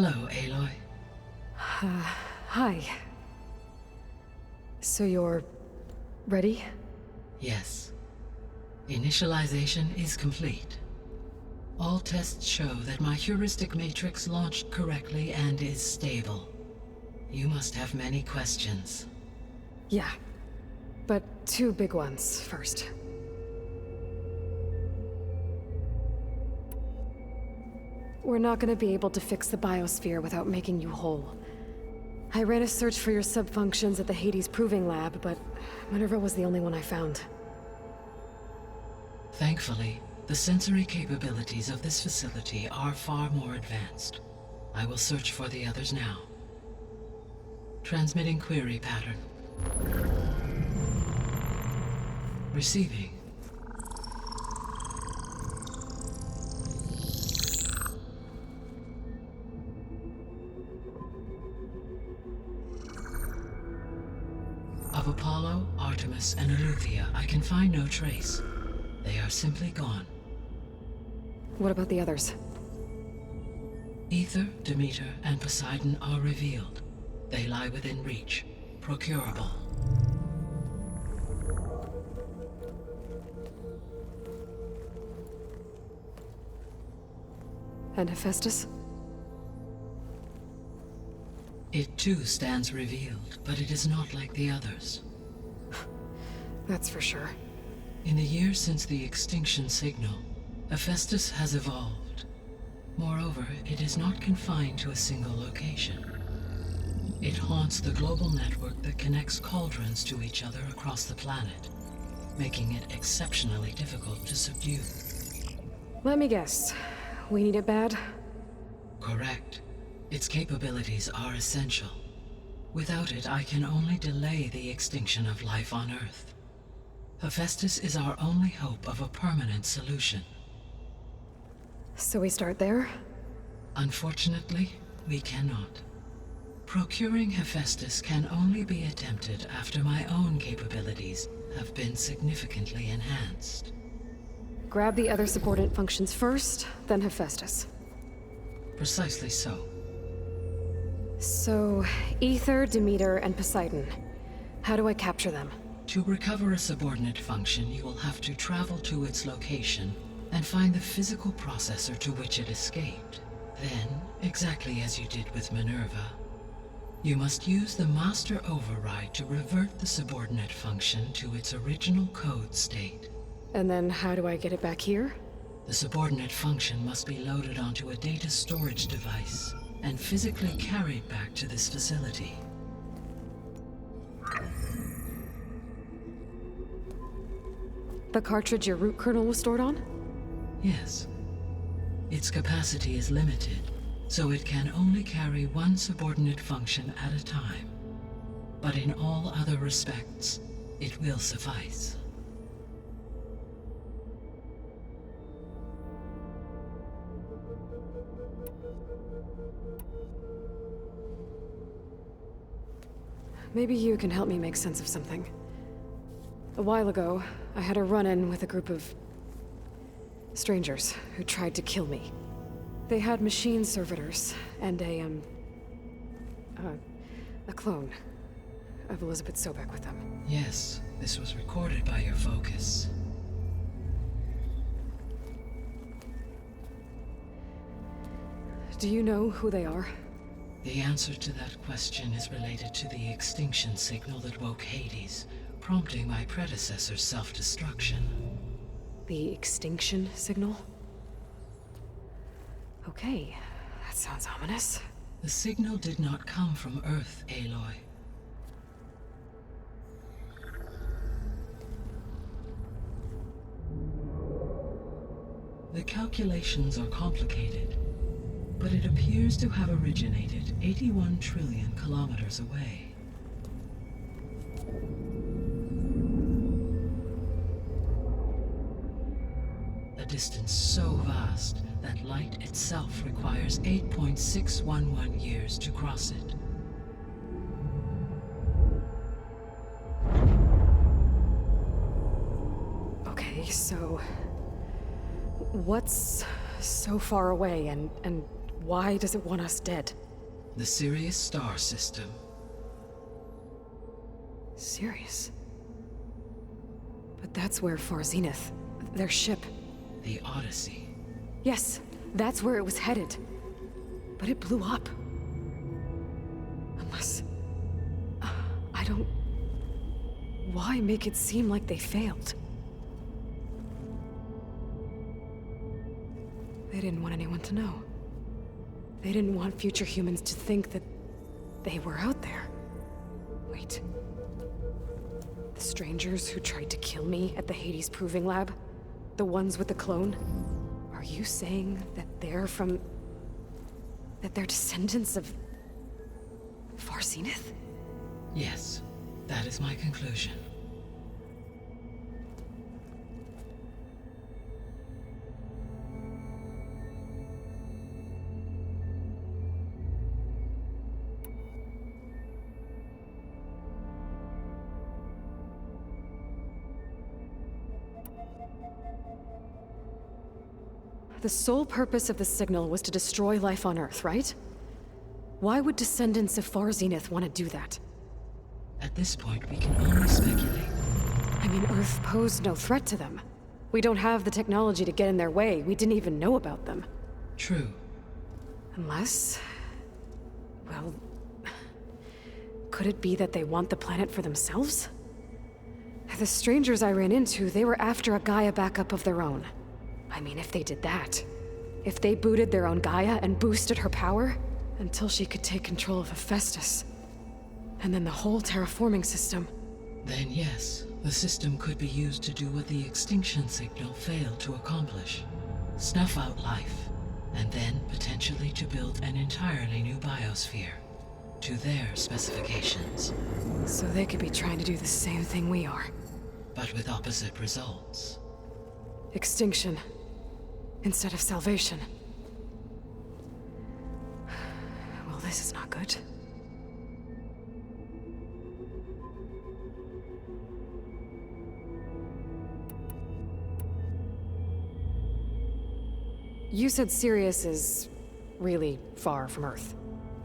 Hello, Aloy. Hi. So you're... ready? Yes. Initialization is complete. All tests show that my heuristic matrix launched correctly and is stable. You must have many questions. Yeah. But two big ones first. We're not gonna be able to fix the biosphere without making you whole. I ran a search for your subfunctions at the Hades Proving Lab, but Minerva was the only one I found. Thankfully, the sensory capabilities of this facility are far more advanced. I will search for the others now. Transmitting query pattern. Receiving. Of Apollo, Artemis, and Eleuthia, I can find no trace. They are simply gone. What about the others? Ether, Demeter, and Poseidon are revealed. They lie within reach, procurable. And Hephaestus? It too stands revealed, but it is not like the others. That's for sure. In the years since the extinction signal, Hephaestus has evolved. Moreover, it is not confined to a single location. It haunts the global network that connects cauldrons to each other across the planet, making it exceptionally difficult to subdue. Let me guess. We need it bad? Correct. Its capabilities are essential. Without it, I can only delay the extinction of life on Earth. Hephaestus is our only hope of a permanent solution. So we start there? Unfortunately, we cannot. Procuring Hephaestus can only be attempted after my own capabilities have been significantly enhanced. Grab the other subordinate functions first, then Hephaestus. Precisely so. So, Ether, Demeter, and Poseidon. How do I capture them? To recover a subordinate function, you will have to travel to its location and find the physical processor to which it escaped. Then, exactly as you did with Minerva, you must use the master override to revert the subordinate function to its original code state. And then how do I get it back here? The subordinate function must be loaded onto a data storage device and physically carried back to this facility. The cartridge your root kernel was stored on? Yes. Its capacity is limited, so it can only carry one subordinate function at a time. But in all other respects, it will suffice. Maybe you can help me make sense of something. A while ago, I had a run-in with a group of strangers who tried to kill me. They had machine servitors and a clone of Elizabeth Sobek with them. Yes, this was recorded by your focus. Do you know who they are? The answer to that question is related to the extinction signal that woke Hades, prompting my predecessor's self-destruction. The extinction signal? Okay, that sounds ominous. The signal did not come from Earth, Aloy. The calculations are complicated, but it appears to have originated 81 trillion kilometers away. A distance so vast that light itself requires 8.611 years to cross it. Okay, so... what's so far away and why does it want us dead? The Sirius star system. Sirius? But that's where Far Zenith, their ship... The Odyssey. Yes, that's where it was headed. But it blew up. Unless... I don't... Why make it seem like they failed? They didn't want anyone to know. They didn't want future humans to think that they were out there. Wait. The strangers who tried to kill me at the Hades Proving Lab? The ones with the clone? Are you saying that they're from... that they're descendants of... Far Zenith? Yes, that is my conclusion. The sole purpose of the signal was to destroy life on Earth, right? Why would descendants of Far Zenith want to do that? At this point, we can only speculate. I mean, Earth posed no threat to them. We don't have the technology to get in their way. We didn't even know about them. True. Unless... well... could it be that they want the planet for themselves? The strangers I ran into, they were after a Gaia backup of their own. I mean, if they did that... if they booted their own Gaia and boosted her power... until she could take control of Hephaestus. And then the whole terraforming system. Then yes, the system could be used to do what the extinction signal failed to accomplish. Snuff out life, and then potentially to build an entirely new biosphere. To their specifications. So they could be trying to do the same thing we are. But with opposite results. Extinction. Instead of salvation. Well, this is not good. You said Sirius is really far from Earth.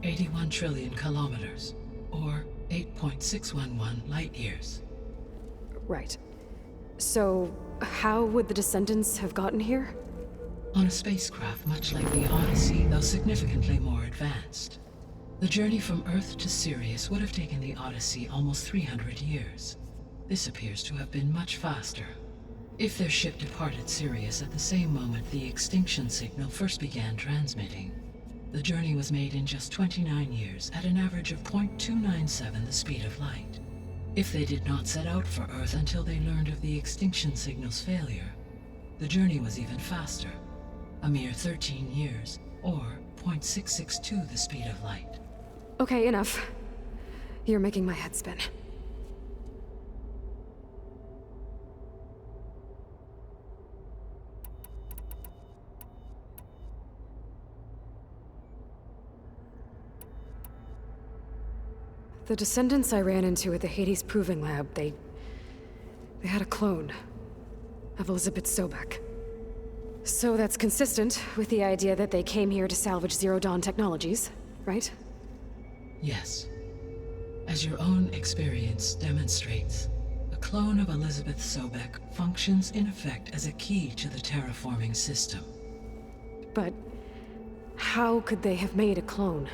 81 trillion kilometers, or 8.611 light years. Right. So, how would the descendants have gotten here? On a spacecraft much like the Odyssey, though significantly more advanced. The journey from Earth to Sirius would have taken the Odyssey almost 300 years. This appears to have been much faster. If their ship departed Sirius at the same moment the extinction signal first began transmitting, the journey was made in just 29 years at an average of 0.297 the speed of light. If they did not set out for Earth until they learned of the extinction signal's failure, the journey was even faster. A mere 13 years, or 0.662 the speed of light. Okay, enough. You're making my head spin. The descendants I ran into at the Hades Proving Lab, they had a clone of Elizabeth Sobek. So that's consistent with the idea that they came here to salvage Zero Dawn technologies, right? Yes. As your own experience demonstrates, a clone of Elizabeth Sobek functions in effect as a key to the terraforming system. But how could they have made a clone?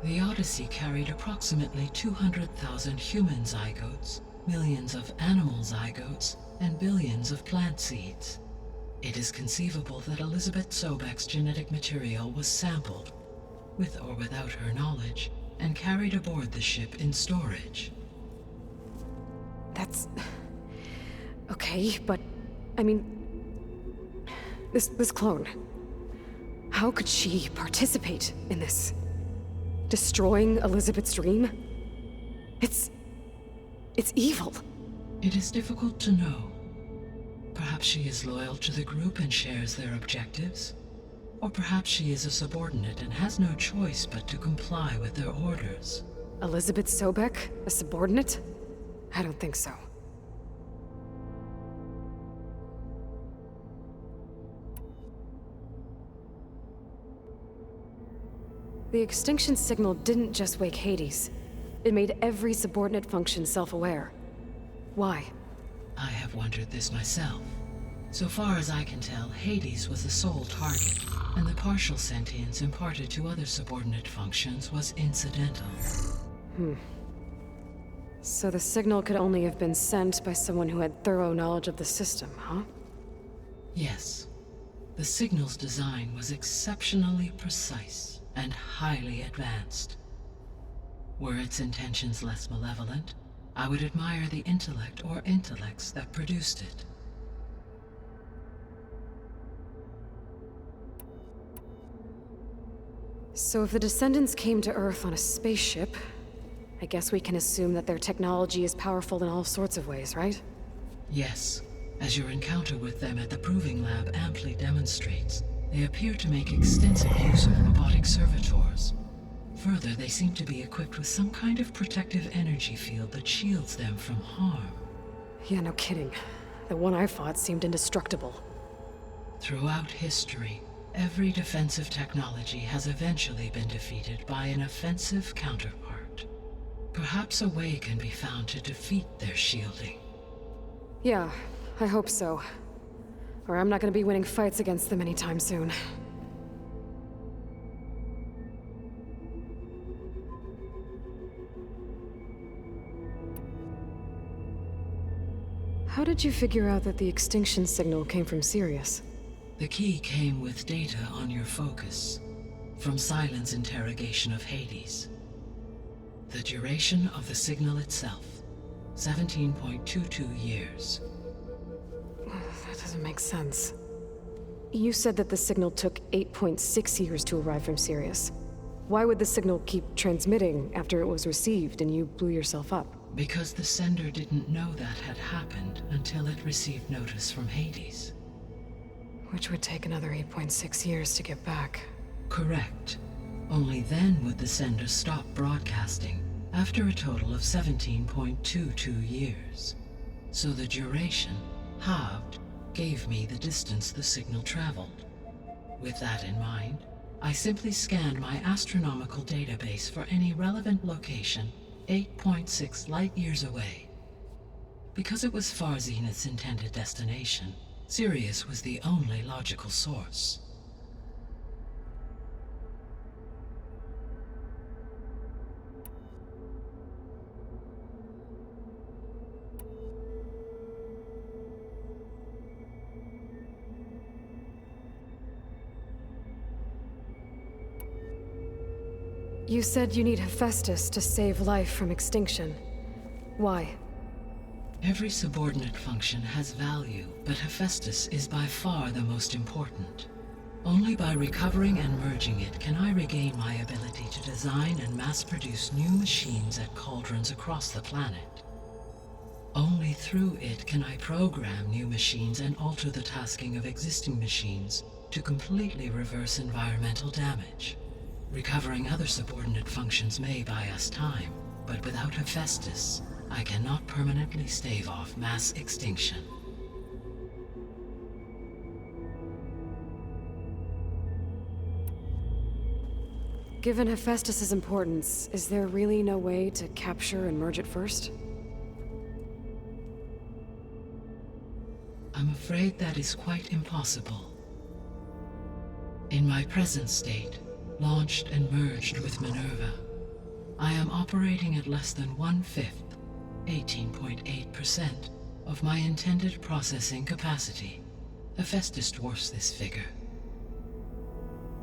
The Odyssey carried approximately 200,000 human zygotes, millions of animal zygotes, and billions of plant seeds. It is conceivable that Elizabeth Sobek's genetic material was sampled, with or without her knowledge, and carried aboard the ship in storage. That's... okay, but... I mean... This clone... how could she participate in this? Destroying Elizabeth's dream? It's evil. It is difficult to know. Perhaps she is loyal to the group and shares their objectives. Or perhaps she is a subordinate and has no choice but to comply with their orders. Elizabeth Sobek, a subordinate? I don't think so. The extinction signal didn't just wake Hades. It made every subordinate function self-aware. Why? I have wondered this myself. So far as I can tell, Hades was the sole target, and the partial sentience imparted to other subordinate functions was incidental. So the signal could only have been sent by someone who had thorough knowledge of the system, huh? Yes. The signal's design was exceptionally precise and highly advanced. Were its intentions less malevolent, I would admire the intellect or intellects that produced it. So if the descendants came to Earth on a spaceship, I guess we can assume that their technology is powerful in all sorts of ways, right? Yes. As your encounter with them at the Proving Lab amply demonstrates, they appear to make extensive use of robotic servitors. Further, they seem to be equipped with some kind of protective energy field that shields them from harm. Yeah, no kidding. The one I fought seemed indestructible. Throughout history, every defensive technology has eventually been defeated by an offensive counterpart. Perhaps a way can be found to defeat their shielding. Yeah, I hope so. Or I'm not gonna be winning fights against them anytime soon. How did you figure out that the extinction signal came from Sirius? The key came with data on your focus, from Silent's interrogation of Hades. The duration of the signal itself, 17.22 years. That doesn't make sense. You said that the signal took 8.6 years to arrive from Sirius. Why would the signal keep transmitting after it was received and you blew yourself up? Because the sender didn't know that had happened until it received notice from Hades. Which would take another 8.6 years to get back. Correct. Only then would the sender stop broadcasting, after a total of 17.22 years. So the duration, halved, gave me the distance the signal traveled. With that in mind, I simply scanned my astronomical database for any relevant location 8.6 light-years away. Because it was far Zenith's intended destination, Sirius was the only logical source. You said you need Hephaestus to save life from extinction. Why? Every subordinate function has value, but Hephaestus is by far the most important. Only by recovering and merging it can I regain my ability to design and mass-produce new machines at cauldrons across the planet. Only through it can I program new machines and alter the tasking of existing machines to completely reverse environmental damage. Recovering other subordinate functions may buy us time, but without Hephaestus, I cannot permanently stave off mass extinction. Given Hephaestus's importance, is there really no way to capture and merge it first? I'm afraid that is quite impossible. In my present state, launched and merged with Minerva, I am operating at less than 1/5, 18.8%, of my intended processing capacity. Hephaestus dwarfs this figure.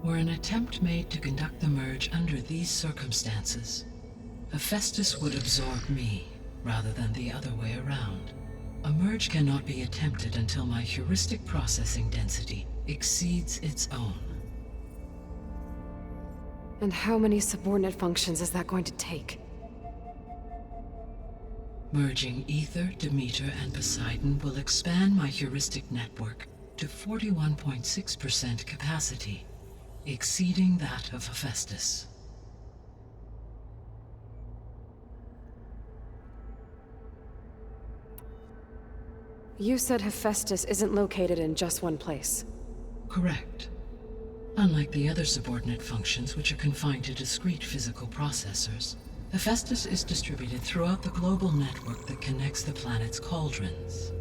Were an attempt made to conduct the merge under these circumstances, Hephaestus would absorb me, rather than the other way around. A merge cannot be attempted until my heuristic processing density exceeds its own. And how many subordinate functions is that going to take? Merging Ether, Demeter, and Poseidon will expand my heuristic network to 41.6% capacity, exceeding that of Hephaestus. You said Hephaestus isn't located in just one place. Correct. Unlike the other subordinate functions, which are confined to discrete physical processors, Hephaestus is distributed throughout the global network that connects the planet's cauldrons.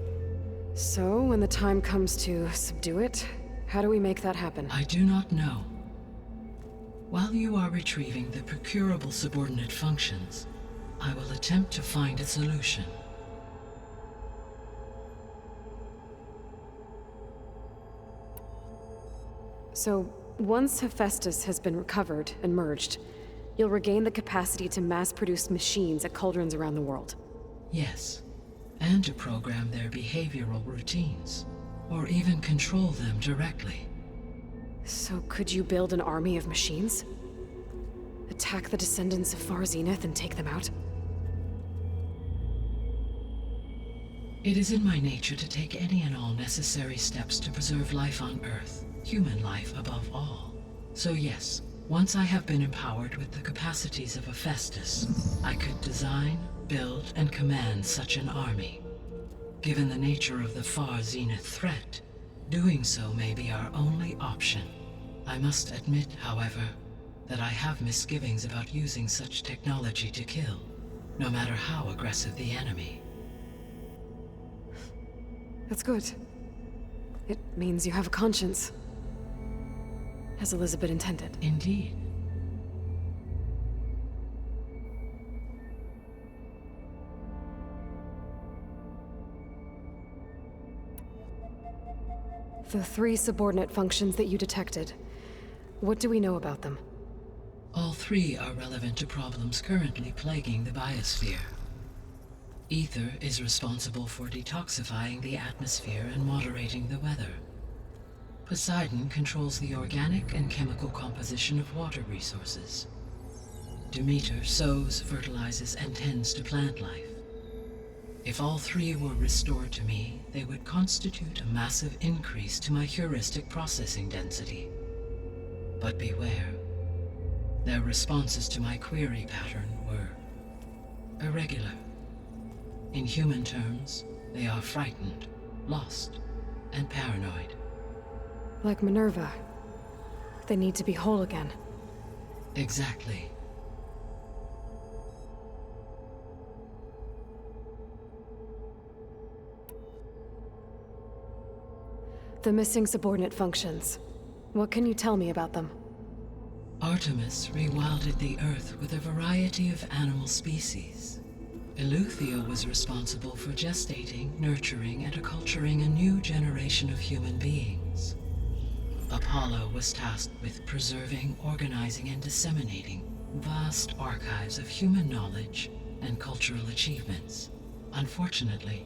So, when the time comes to subdue it, how do we make that happen? I do not know. While you are retrieving the procurable subordinate functions, I will attempt to find a solution. So, once Hephaestus has been recovered and merged, you'll regain the capacity to mass-produce machines at cauldrons around the world. Yes, and to program their behavioral routines, or even control them directly. So could you build an army of machines? Attack the descendants of Far Zenith and take them out? It is in my nature to take any and all necessary steps to preserve life on Earth, human life above all. So yes, once I have been empowered with the capacities of Hephaestus, I could design, build, and command such an army. Given the nature of the Far Zenith threat, doing so may be our only option. I must admit, however, that I have misgivings about using such technology to kill, no matter how aggressive the enemy. That's good. It means you have a conscience. As Elizabeth intended. Indeed. The 3 subordinate functions that you detected, what do we know about them? All 3 are relevant to problems currently plaguing the biosphere. Ether is responsible for detoxifying the atmosphere and moderating the weather. Poseidon controls the organic and chemical composition of water resources. Demeter sows, fertilizes, and tends to plant life. If all 3 were restored to me, they would constitute a massive increase to my heuristic processing density. But beware. Their responses to my query pattern were irregular. In human terms, they are frightened, lost, and paranoid. Like Minerva. They need to be whole again. Exactly. The missing subordinate functions. What can you tell me about them? Artemis rewilded the Earth with a variety of animal species. Eleuthia was responsible for gestating, nurturing, and acculturating a new generation of human beings. Apollo was tasked with preserving, organizing, and disseminating vast archives of human knowledge and cultural achievements. Unfortunately,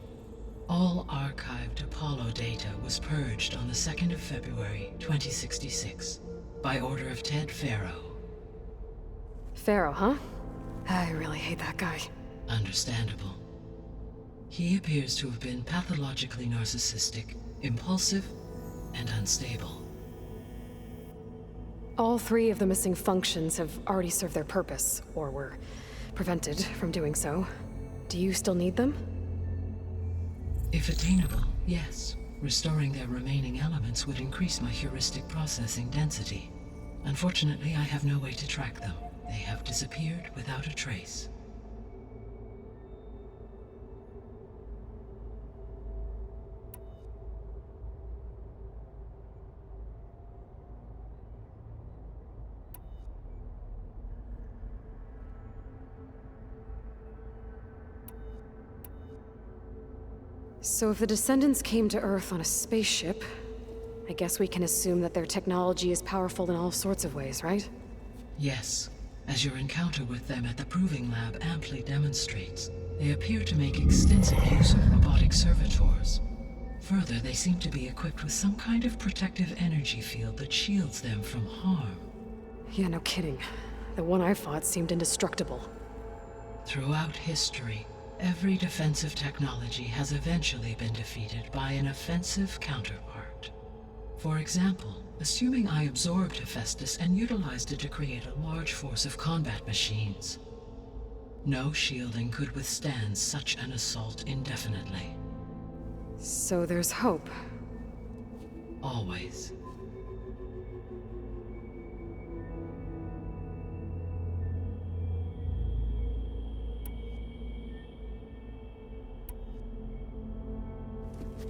all archived Apollo data was purged on the 2nd of February, 2066, by order of Ted Faro. Pharaoh, huh? I really hate that guy. Understandable. He appears to have been pathologically narcissistic, impulsive, and unstable. All 3 of the missing functions have already served their purpose, or were prevented from doing so. Do you still need them? If attainable, yes. Restoring their remaining elements would increase my heuristic processing density. Unfortunately, I have no way to track them. They have disappeared without a trace. So if the descendants came to Earth on a spaceship, I guess we can assume that their technology is powerful in all sorts of ways, right? Yes, as your encounter with them at the Proving Lab amply demonstrates, they appear to make extensive use of robotic servitors. Further, they seem to be equipped with some kind of protective energy field that shields them from harm. Yeah, no kidding. The one I fought seemed indestructible. Throughout history, every defensive technology has eventually been defeated by an offensive counterpart. For example, assuming I absorbed Hephaestus and utilized it to create a large force of combat machines. No shielding could withstand such an assault indefinitely. So there's hope. Always.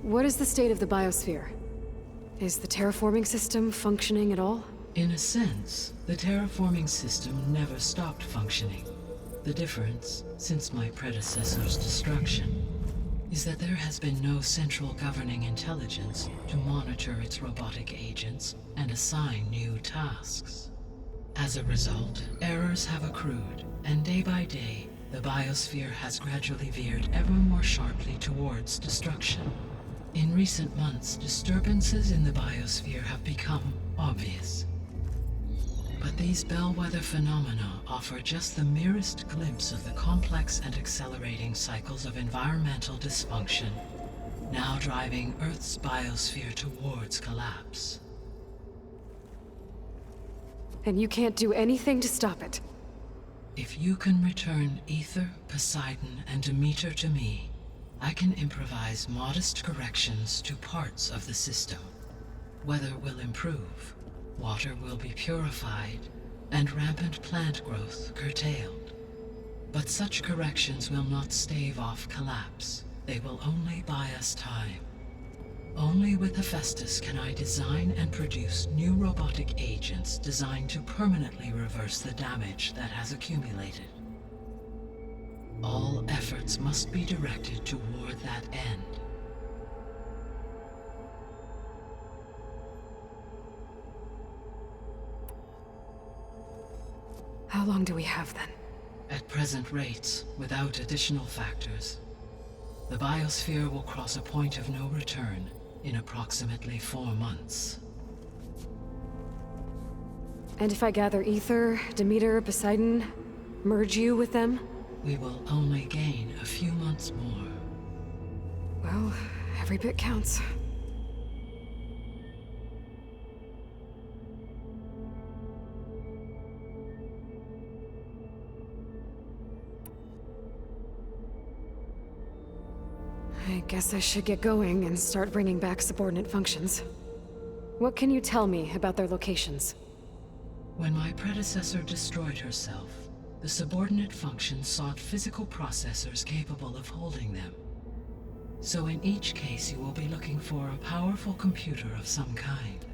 what is the state of the biosphere? Is the terraforming system functioning at all? In a sense, the terraforming system never stopped functioning. The difference, since my predecessor's destruction, is that there has been no central governing intelligence to monitor its robotic agents and assign new tasks. As a result, errors have accrued, and day by day, the biosphere has gradually veered ever more sharply towards destruction. In recent months, disturbances in the biosphere have become obvious. But these bellwether phenomena offer just the merest glimpse of the complex and accelerating cycles of environmental dysfunction, now driving Earth's biosphere towards collapse. And you can't do anything to stop it? If you can return Ether, Poseidon, and Demeter to me, I can improvise modest corrections to parts of the system. Weather will improve, water will be purified, and rampant plant growth curtailed. But such corrections will not stave off collapse. They will only buy us time. Only with Hephaestus can I design and produce new robotic agents designed to permanently reverse the damage that has accumulated. All efforts must be directed toward that end. How long do we have then? At present rates, without additional factors, the biosphere will cross a point of no return in approximately 4 months. And if I gather Ether, Demeter, Poseidon, merge you with them? We will only gain a few months more. Well, every bit counts. I guess I should get going and start bringing back subordinate functions. What can you tell me about their locations? When my predecessor destroyed herself, the subordinate functions sought physical processors capable of holding them. So in each case you will be looking for a powerful computer of some kind.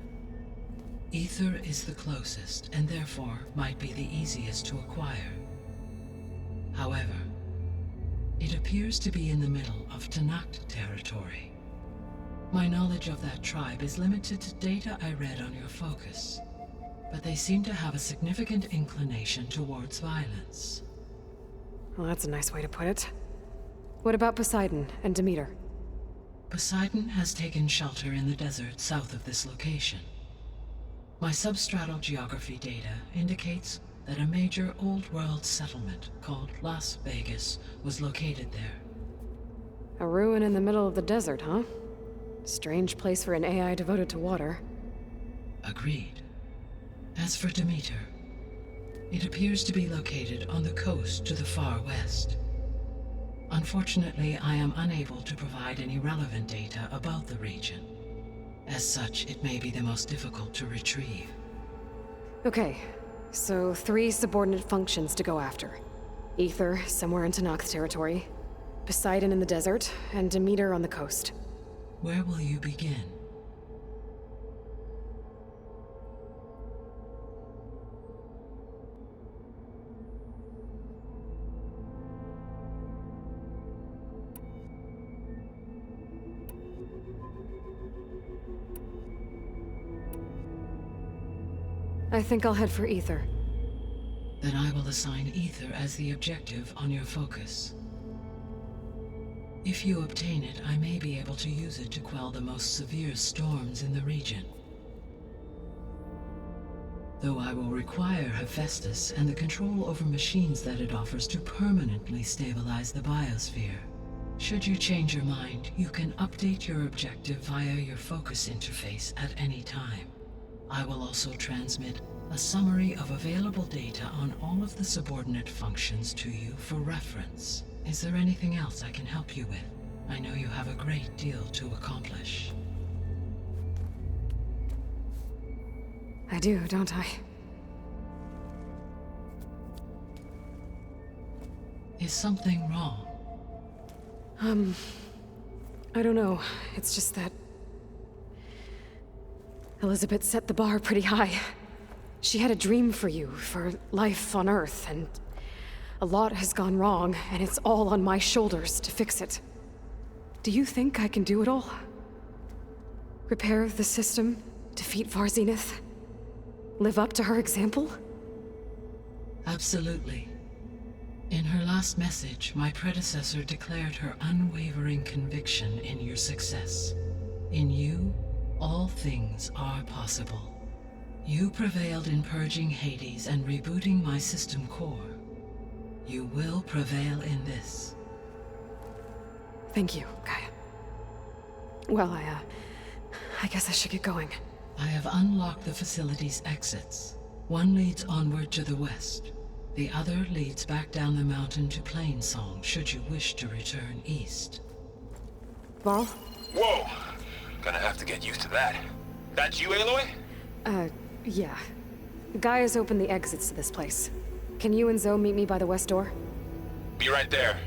Ether is the closest, and therefore might be the easiest to acquire. However, it appears to be in the middle of Tanakh territory. My knowledge of that tribe is limited to data I read on your focus, but they seem to have a significant inclination towards violence. Well, that's a nice way to put it. What about Poseidon and Demeter? Poseidon has taken shelter in the desert south of this location. My substratal geography data indicates that a major old-world settlement called Las Vegas was located there. A ruin in the middle of the desert, huh? Strange place for an AI devoted to water. Agreed. As for Demeter, it appears to be located on the coast to the far west. Unfortunately, I am unable to provide any relevant data about the region. As such, it may be the most difficult to retrieve. Okay, so 3 subordinate functions to go after. Ether, somewhere in Tanakh territory. Poseidon in the desert, and Demeter on the coast. Where will you begin? I think I'll head for Ether. Then I will assign Ether as the objective on your focus. If you obtain it, I may be able to use it to quell the most severe storms in the region. Though I will require Hephaestus and the control over machines that it offers to permanently stabilize the biosphere. Should you change your mind, you can update your objective via your focus interface at any time. I will also transmit a summary of available data on all of the subordinate functions to you for reference. Is there anything else I can help you with? I know you have a great deal to accomplish. I do, don't I? Is something wrong? I don't know. It's just that... Elizabeth set the bar pretty high. She had a dream for you, for life on Earth, and... a lot has gone wrong, and it's all on my shoulders to fix it. Do you think I can do it all? Repair the system, defeat Varzenith, live up to her example? Absolutely. In her last message, my predecessor declared her unwavering conviction in your success. In you, all things are possible. You prevailed in purging Hades and rebooting my system core. You will prevail in this. Thank you, Gaia. Well, I guess I should get going. I have unlocked the facility's exits. One leads onward to the west. The other leads back down the mountain to Plainsong, should you wish to return east. Varl? Whoa! Gonna have to get used to that. That's you, Aloy? Yeah. Gaia's opened the exits to this place. Can you and Zoe meet me by the west door? Be right there.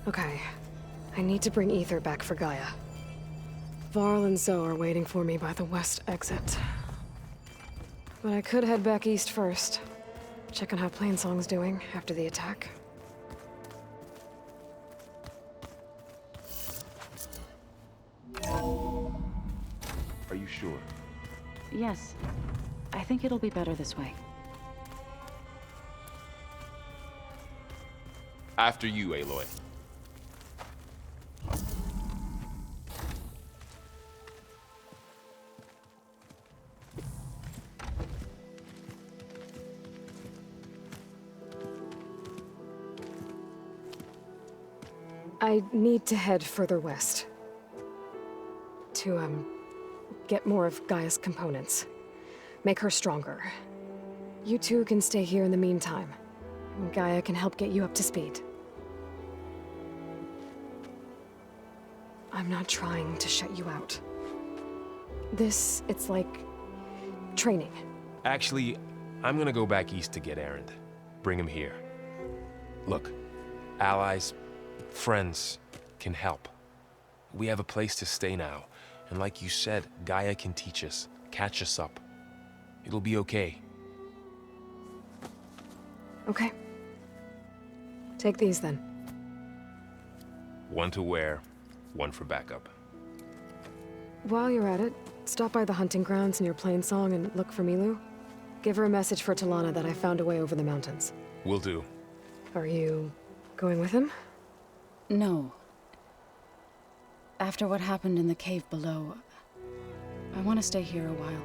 Okay. I need to bring Ether back for Gaia. Varl and Zoe are waiting for me by the west exit. But I could head back east first. Check on how Plainsong's doing after the attack. Are you sure? Yes. I think it'll be better this way. After you, Aloy. I need to head further west. To, get more of Gaia's components. Make her stronger. You two can stay here in the meantime. Gaia can help get you up to speed. I'm not trying to shut you out. It's like... training. Actually, I'm gonna go back east to get Erend. Bring him here. Look, allies, friends can help. We have a place to stay now. And like you said, Gaia can teach us, catch us up. It'll be okay. Okay. Take these then. One to wear, one for backup. While you're at it, stop by the hunting grounds near Plainsong and look for Milu. Give her a message for Talana that I found a way over the mountains. Will do. Are you going with him? No. After what happened in the cave below, I want to stay here a while.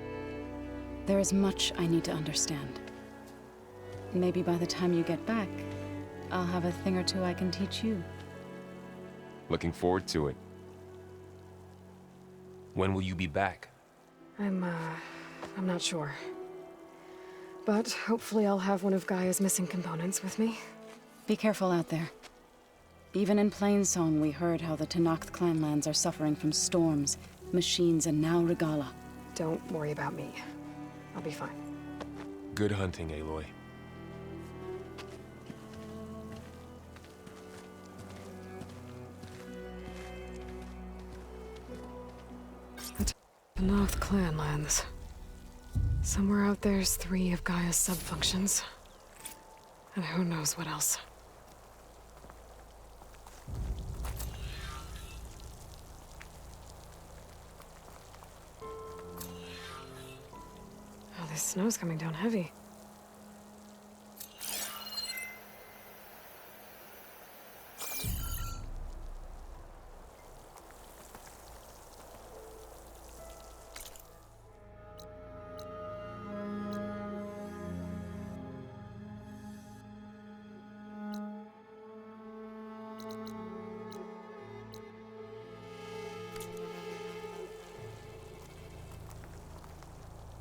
There is much I need to understand. Maybe by the time you get back, I'll have a thing or two I can teach you. Looking forward to it. When will you be back? I'm not sure. But hopefully I'll have one of Gaia's missing components with me. Be careful out there. Even in Plainsong, we heard how the Tenakth clanlands are suffering from storms, machines, and now Regala. Don't worry about me. I'll be fine. Good hunting, Aloy. The Tenakth clanlands. Somewhere out there's 3 of Gaia's sub-functions. And who knows what else. Oh, this snow's coming down heavy.